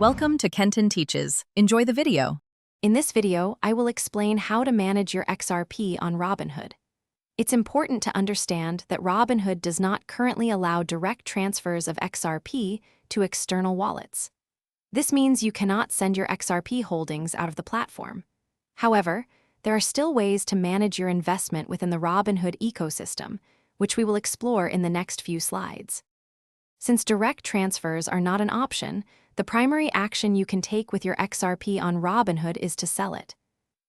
Welcome to Kenton Teaches. Enjoy the video. In this video, I will explain how to manage your XRP on Robinhood. It's important to understand that Robinhood does not currently allow direct transfers of XRP to external wallets. This means you cannot send your XRP holdings out of the platform. However, there are still ways to manage your investment within the Robinhood ecosystem, which we will explore in the next few slides. Since direct transfers are not an option, the primary action you can take with your XRP on Robinhood is to sell it.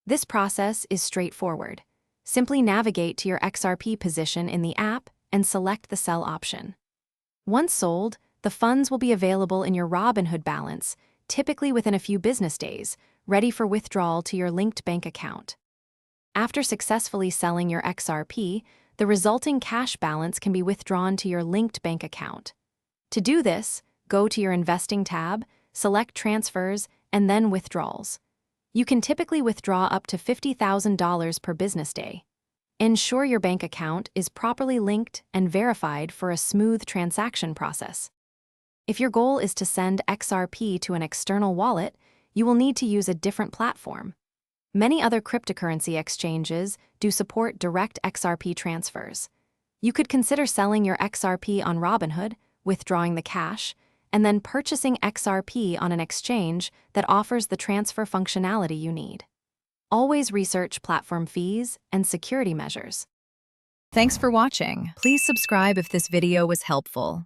This process is straightforward. Simply navigate to your XRP position in the app and select the sell option. Once sold, the funds will be available in your Robinhood balance, typically within a few business days, ready for withdrawal to your linked bank account. After successfully selling your XRP, the resulting cash balance can be withdrawn to your linked bank account. To do this, go to your Investing tab, select Transfers, and then Withdrawals. You can typically withdraw up to $50,000 per business day. Ensure your bank account is properly linked and verified for a smooth transaction process. If your goal is to send XRP to an external wallet, you will need to use a different platform. Many other cryptocurrency exchanges do support direct XRP transfers. You could consider selling your XRP on Robinhood, withdrawing the cash, and then purchasing XRP on an exchange that offers the transfer functionality you need. Always research platform fees and security measures. Thanks for watching. Please subscribe if this video was helpful.